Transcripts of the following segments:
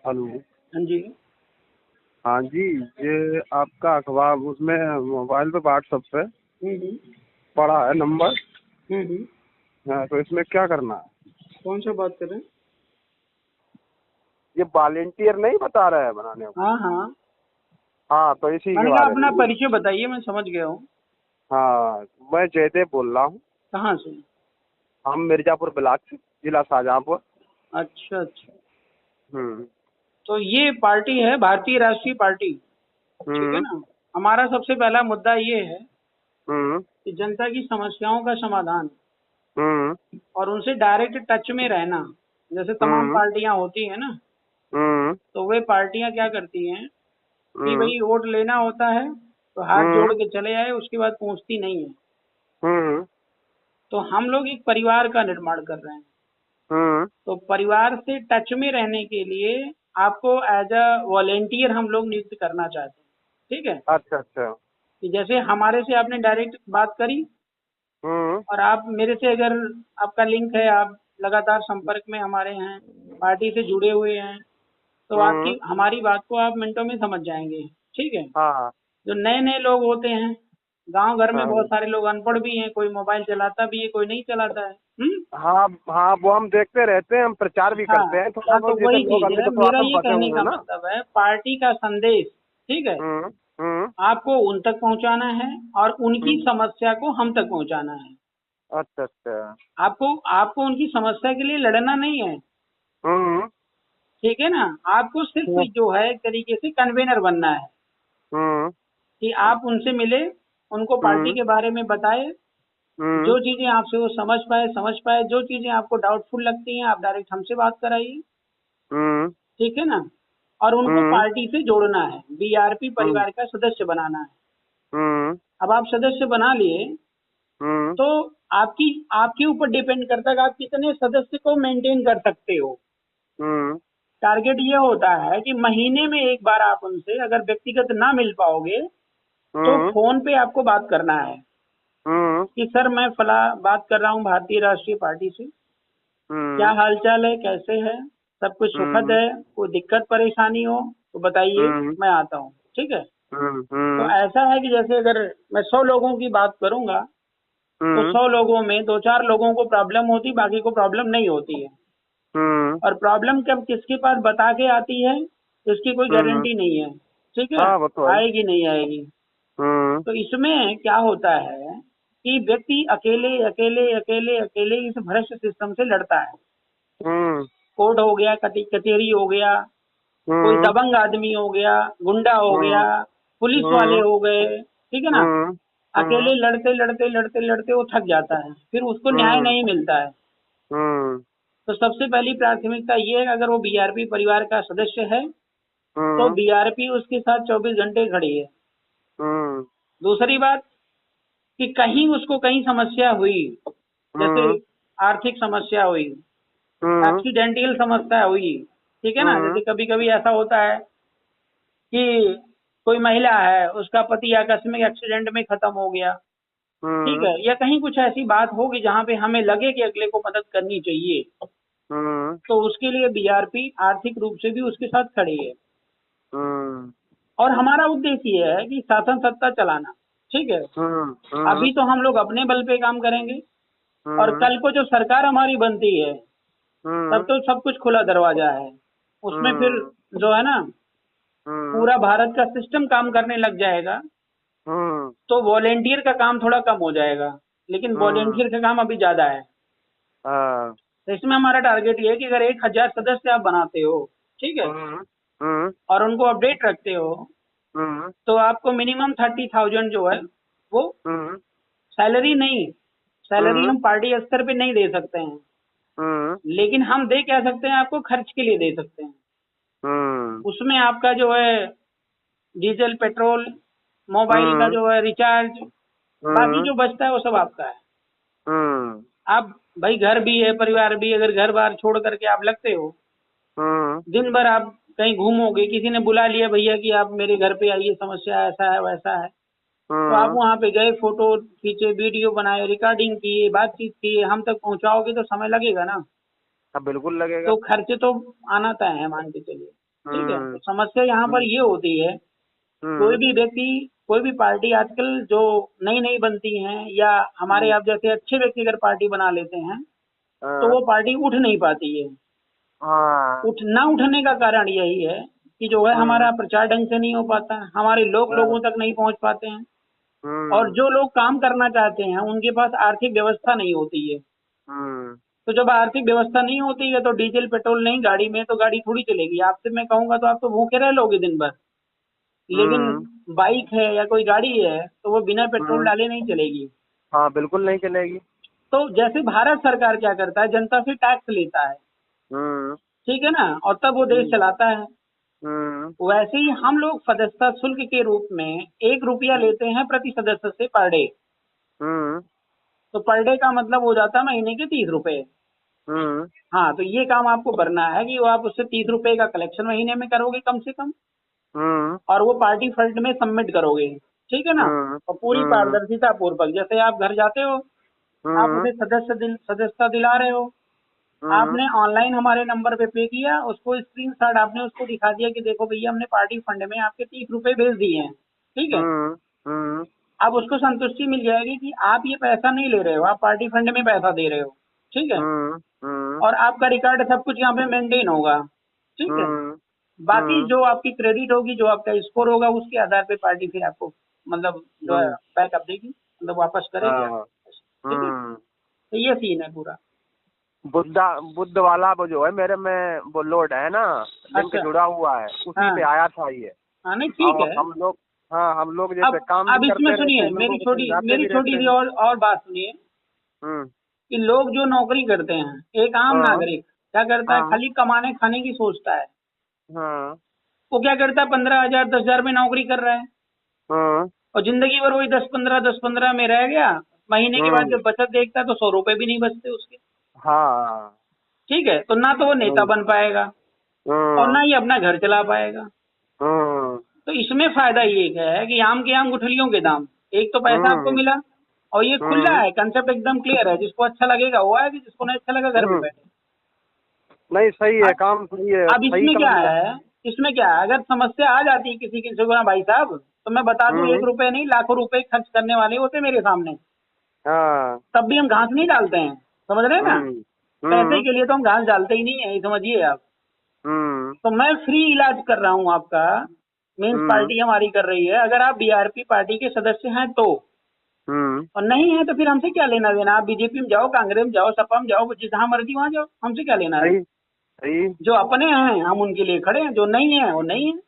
Hello. हाँ जी। हाँ जी, ये आपका अखबार उसमें मोबाइल पे व्हाट्सएप पे हम्म। पड़ा है नंबर। हम्म। हाँ, तो इसमें क्या करना है? कौन सा बात कर रहे हैं? ये वॉलेंटियर नहीं बता रहा है बनाने को। हाँ हाँ। हाँ, तो इसी के मैंने कहा बारे अपना में। परिचय बताइए, मैं समझ गया हूँ। हाँ, मैं जयदेव बोल रहा हूँ। कहाँ से? हम मिर्जापुर ब्लॉक से, जिला शाहजहाँपुर। अच्छा अच्छा। हम्म। तो ये पार्टी है भारतीय राष्ट्रीय पार्टी। ठीक है हम्म। ना। हमारा सबसे पहला मुद्दा ये है हम्म। कि जनता की समस्याओं का समाधान हम्म। और उनसे डायरेक्ट टच में रहना। जैसे तमाम हम्म। पार्टियां होती हैं ना, हम्म। तो वे पार्टियां क्या करती हैं कि हम्म। भाई वोट लेना होता है तो हाथ जोड़ हम्म। के चले आए, उसके बाद पहुंचती नहीं है। हम्म। तो हम लोग एक परिवार का निर्माण कर रहे हैं। हम्म। तो परिवार से टच में रहने के लिए आपको एज अ वॉलेंटियर हम लोग नियुक्त करना चाहते हैं। ठीक है। अच्छा अच्छा। कि जैसे हमारे से आपने डायरेक्ट बात करी हम्म। और आप मेरे से अगर आपका लिंक है, आप लगातार संपर्क में हमारे हैं, पार्टी से जुड़े हुए हैं, तो हम्म। आपकी हमारी बात को आप मिनटों में समझ जाएंगे। ठीक है। हाँ जो नए नए लोग होते हैं, गांव घर में बहुत हाँ सारे लोग अनपढ़ भी हैं, कोई मोबाइल चलाता भी है, कोई नहीं चलाता है। हाँ हाँ, वो हम देखते रहते हैं, हम प्रचार भी हाँ करते हैं थोड़ा हाँ। तो बहुत, जैसे वही लोग चीज अभी है, तो थोड़ा मेरा सा ये फंसे कहने हुए का हैं ना। मतलब है पार्टी का संदेश, ठीक है, हम्म। हम्म। आपको उन तक पहुंचाना है और उनकी हम्म। समस्या को हम तक पहुंचाना है। अच्छा अच्छा। आपको आपको उनकी समस्या के लिए लड़ना नहीं है। हम्म। ठीक है ना। आपको सिर्फ हम्म। जो है एक तरीके से कन्वेनर बनना है हम्म। कि आप उनसे मिले, उनको पार्टी हम्म। के बारे में बताए, हम्म। जो चीजें आपसे वो समझ पाए, जो चीजें आपको डाउटफुल लगती हैं आप डायरेक्ट हमसे बात कराइए। हम्म। ठीक है ना। और उनको हम्म। पार्टी से जोड़ना है, बीआरपी हम्म। परिवार का सदस्य बनाना है। हम्म। अब आप सदस्य बना लिए हम्म। तो आपकी आपके ऊपर डिपेंड करता है कि आप कितने सदस्य को मेंटेन कर सकते हो। हम्म। टारगेट ये होता है कि महीने में एक बार आप उनसे अगर व्यक्तिगत ना मिल पाओगे तो हम्म। फोन पे आपको बात करना है हम्म। कि सर मैं फला बात कर रहा हूँ भारतीय राष्ट्रीय पार्टी से, क्या हम्म। हालचाल है, कैसे है, सब कुछ सुखद हम्म। है, कोई दिक्कत परेशानी हो तो बताइए, हम्म। मैं आता हूँ। ठीक है। हम्म। तो हम्म। ऐसा है कि जैसे अगर मैं 100 लोगों की बात करूंगा तो हम्म। 100 लोगों में दो चार लोगों को प्रॉब्लम होती, बाकी को प्रॉब्लम नहीं होती है। हम्म। और प्रॉब्लम कब किसके पास बता के आती है इसकी कोई हम्म। गारंटी नहीं है। ठीक है। हाँ, वो तो है। आएगी नहीं आएगी। हम्म। तो इसमें क्या होता है कि व्यक्ति अकेले अकेले अकेले अकेले इस भ्रष्ट सिस्टम से लड़ता है। हम्म। कोर्ट हो गया, कचहरी हो गया, कोई हम्म। दबंग आदमी हो गया, गुंडा हो गया, हम्म। पुलिस वाले हम्म। हो गए। ठीक है ना। हम्म। हम्म। अकेले लड़ते लड़ते लड़ते लड़ते वो थक जाता है, फिर उसको न्याय हम्म। नहीं मिलता है। हम्म। तो सबसे पहली प्राथमिकता ये है कि अगर वो बीआरपी परिवार का सदस्य है तो हम्म। बीआरपी उसके साथ 24 घंटे खड़ी है। हम्म। दूसरी बात कि कहीं उसको कहीं समस्या हुई, जैसे हम्म। आर्थिक समस्या हुई, हम्म। एक्सीडेंटल समस्या हुई, ठीक है ना, हम्म। जैसे कभी कभी ऐसा होता है कि कोई महिला है, उसका पति आकस्मिक एक्सीडेंट में खत्म हो गया। ठीक हम्म। है। या कहीं कुछ ऐसी बात होगी जहाँ पे हमें लगे कि अगले को मदद करनी चाहिए, हम्म। तो उसके लिए बीआरपी आर्थिक रूप से भी उसके साथ खड़ी है। हम्म। और हमारा उद्देश्य ये है कि शासन सत्ता चलाना। ठीक है। हम्म। हम्म। अभी तो हम लोग अपने बल पे काम करेंगे और हम्म। कल को जो सरकार हमारी बनती है तब हम्म। तो सब कुछ खुला दरवाजा है। उसमें फिर हम्म। जो है ना हम्म। पूरा भारत का सिस्टम काम करने लग जाएगा, हम्म। तो वॉलेंटियर का काम थोड़ा कम हो जाएगा, लेकिन हम्म। वॉलेंटियर का काम अभी ज्यादा है। हाँ। तो इसमें हमारा टारगेट ये है कि अगर 1,000 सदस्य आप बनाते हो, ठीक है, हम्म। हम्म। और उनको अपडेट रखते हो, हम्म। तो आपको मिनिमम 30,000 जो है वो हम्म। सैलरी नहीं, सैलरी हम्म। हम पार्टी स्तर पे नहीं दे सकते हैं, हम्म। लेकिन हम दे क्या सकते हैं, आपको खर्च के लिए दे सकते हैं। हम्म। उसमें आपका जो है डीजल पेट्रोल, मोबाइल का हम्म। जो है रिचार्ज, बाकी हम्म। जो बचता है वो सब आपका है। हम्म। आप भाई घर भी है, परिवार भी, अगर घर बार छोड़ करके आप लगते हो, हम्म। दिन भर आप कहीं घूमोगे, किसी ने बुला लिया भैया कि आप मेरे घर पे आइए, समस्या ऐसा है वैसा है, तो आप हम्म। वहाँ पे गए, फोटो खींचे, वीडियो बनाए, रिकॉर्डिंग किए, बातचीत किए, हम तक पहुँचाओगे तो समय लगेगा ना। अब बिल्कुल लगेगा। तो खर्चे तो आना तय है, मान के चलिए। ठीक है। तो समस्या यहाँ पर ये होती है, कोई भी व्यक्ति, कोई भी पार्टी आजकल जो नई नई बनती हैं, या हमारे आप जैसे अच्छे व्यक्ति अगर पार्टी बना लेते हैं तो वो पार्टी उठ नहीं पाती है। ना उठने का कारण यही है कि जो है हमारा प्रचार ढंग से नहीं हो पाता है, हमारे लोग लोगों तक नहीं पहुंच पाते हैं, और जो लोग काम करना चाहते हैं उनके पास आर्थिक व्यवस्था नहीं होती है। तो जब आर्थिक व्यवस्था नहीं होती है तो डीजल पेट्रोल नहीं गाड़ी में, तो गाड़ी थोड़ी चलेगी। आपसे मैं कहूंगा तो आप तो भूखे रह लोगे दिन भर, लेकिन बाइक है या कोई गाड़ी है तो वो बिना पेट्रोल डाले नहीं चलेगी। हाँ, बिल्कुल नहीं चलेगी। तो जैसे भारत सरकार क्या करता है, जनता से टैक्स लेता है, ठीक है ना, और तब वो देश चलाता है। वैसे ही हम लोग सदस्यता शुल्क के रूप में 1 रुपया लेते हैं प्रति सदस्य से पर डे। तो पर डे का मतलब हो जाता है महीने के 30 रुपए। हाँ, तो ये काम आपको करना है कि वो आप उससे 30 रुपए का कलेक्शन महीने में करोगे कम से कम, और वो पार्टी फंड में सबमिट करोगे, ठीक है ना। और पूरी पारदर्शिता पूर्वक, जैसे आप घर जाते हो, आप उसे सदस्यता दिला रहे हो, आपने ऑनलाइन हमारे नंबर पे किया, उसको स्क्रीनशॉट आपने उसको दिखा दिया कि देखो भैया हमने पार्टी फंड में आपके 30 रुपए भेज दिए हैं, ठीक है। अब उसको संतुष्टि मिल जाएगी कि आप ये पैसा नहीं ले रहे हो, आप पार्टी फंड में पैसा दे रहे हो, ठीक है। और आपका रिकॉर्ड सब कुछ यहाँ पे मेंटेन होगा, ठीक है। बाकी जो आपकी क्रेडिट होगी, जो आपका स्कोर होगा, उसके आधार पे पार्टी फिर आपको मतलब जो है बैकअप देगी, मतलब वापस करेगी, ठीक है। तो ये सीन है पूरा। बुद्ध वाला वो जो है मेरे में वो लोड है ना, लिंक जुड़ा हुआ है, उसी पे आया था ये। हाँ, नहीं ठीक है। हम लोग जैसे काम अब इसमें सुनिए, मेरी छोटी सी और बात सुनिए कि लोग जो नौकरी करते हैं, एक आम नागरिक क्या करता है, खाली कमाने खाने की सोचता है। वो क्या करता है, 15,000 10,000 में नौकरी कर रहा है, और जिंदगी भर वही 10-15 में रह गया। महीने के बाद जब बचत देखता है तो 100 रुपए भी नहीं बचते उसके। हाँ, ठीक है। तो ना तो वो नेता बन पाएगा और ना ही अपना घर चला पाएगा। तो इसमें फायदा ये है कि आम के आम गुठलियों के दाम, एक तो पैसा आपको मिला, और ये खुला है, कंसेप्ट एकदम क्लियर है, जिसको अच्छा लगेगा वो आएगा, जिसको नहीं अच्छा लगा घर पे बैठे। नहीं, सही है, काम सही है। अब इसमें क्या है, अगर समस्या आ जाती है किसी से, भाई साहब तो मैं बता दूं, 1 रुपए नहीं लाखों रुपए खर्च करने वाले होते मेरे सामने, तब भी हम घास नहीं डालते हैं, समझ रहे हैं ना। पैसे के लिए तो हम घास डालते ही नहीं है, समझिए आप। तो मैं फ्री इलाज कर रहा हूँ आपका, मीन्स पार्टी हमारी कर रही है। अगर आप बीआरपी पार्टी के सदस्य हैं तो, और नहीं है तो फिर हमसे क्या लेना देना। आप बीजेपी में जाओ, कांग्रेस में जाओ, सपा में जाओ, जहाँ मर्जी वहाँ जाओ, हमसे क्या लेना है। जो अपने हैं हम उनके लिए खड़े हैं, जो नहीं है वो नहीं है।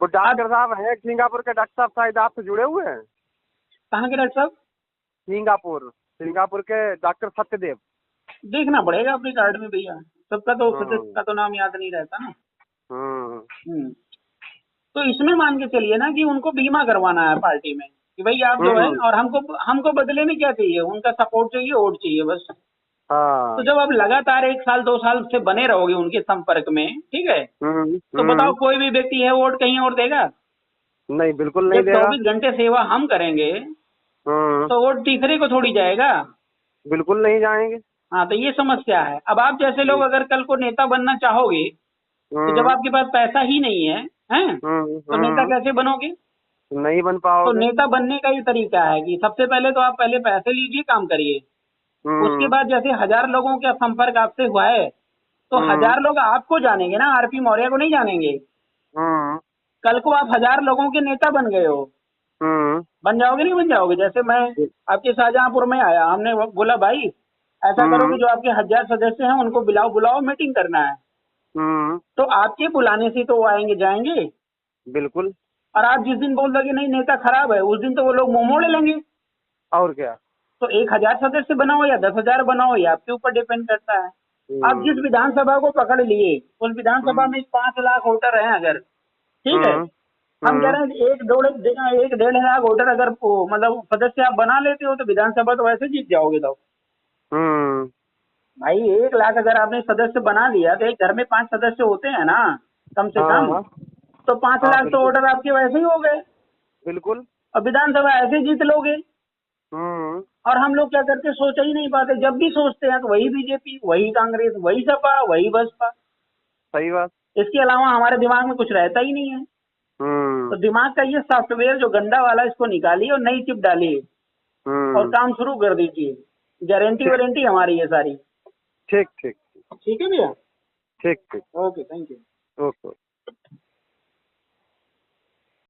वो डॉक्टर साहब है सिंगापुर के, डॉक्टर साहब शायद आपसे जुड़े हुए हैं। कहाँ के डॉक्टर साहब? सिंगापुर के डॉक्टर सत्यदेव। देखना पड़ेगा अपने कार्ड में भैया, सबका तो सदस्य का तो नाम याद नहीं रहता ना। तो इसमें मान के चलिए ना कि उनको बीमा करवाना है पार्टी में कि भाई आप जो है, और हमको बदले में क्या चाहिए, उनका सपोर्ट चाहिए, वोट चाहिए, बस। तो जब आप लगातार 1 साल 2 साल से बने रहोगे उनके संपर्क में, ठीक है, तो बताओ कोई भी व्यक्ति है वोट कहीं और देगा? नहीं, बिल्कुल नहीं देगा। 24 घंटे सेवा हम करेंगे तो वोट तीसरे को थोड़ी जाएगा, बिल्कुल नहीं जाएंगे। हाँ, तो ये समस्या है। अब आप जैसे लोग अगर कल को नेता बनना चाहोगे, तो जब आपके पास पैसा ही नहीं है, तो नेता कैसे बनोगे? नहीं बन पाओगे। तो नेता बनने का ये तरीका है कि सबसे पहले तो आप पहले पैसे लीजिए, काम करिए। उसके बाद जैसे 1000 लोगों का संपर्क आपसे हुआ है, तो 1000 लोग आपको जानेंगे ना, आरपी मौर्य को नहीं जानेंगे। कल को आप 1000 लोगों के नेता बन गए हो, बन जाओगे नहीं बन जाओगे? जैसे मैं आपके शाहजहांपुर में आया, हमने बोला भाई ऐसा करो कि जो आपके 1000 सदस्य हैं उनको बुलाओ, मीटिंग करना है। तो आपके बुलाने से तो वो आएंगे जाएंगे, बिल्कुल। और आप जिस दिन बोल दोगे नहीं नेता खराब है, उस दिन तो वो लोग मुंह मोड़ लेंगे। और क्या। तो 1000 सदस्य बनाओ या 10,000 बनाओ, ये आपके ऊपर डिपेंड करता है। आप जिस विधानसभा को पकड़ लिए, उस विधानसभा में 5 लाख वोटर हैं अगर, ठीक है, हम कह रहे हैं 1-1.5 लाख वोटर अगर मतलब सदस्य आप बना लेते हो तो विधानसभा तो वैसे जीत जाओगे। तो भाई 1 लाख अगर आपने सदस्य बना लिया तो एक घर में 5 सदस्य होते हैं ना कम से कम, तो 5 लाख तो वोटर आपके वैसे ही हो गए। बिल्कुल। और विधानसभा ऐसे जीत लोगे। और हम लोग क्या करते, सोच ही नहीं पाते, जब भी सोचते हैं तो वही बीजेपी, वही कांग्रेस, वही सपा, वही बसपा। सही बात। इसके अलावा हमारे दिमाग में कुछ रहता ही नहीं है। तो दिमाग का ये सॉफ्टवेयर जो गंदा वाला, इसको निकालिए और नई चिप डालिए और काम शुरू कर दीजिए। गारंटी वारंटी हमारी है सारी। ठीक ठीक ठीक है भैया। ठीक ठीक। Okay, thank you. ओके।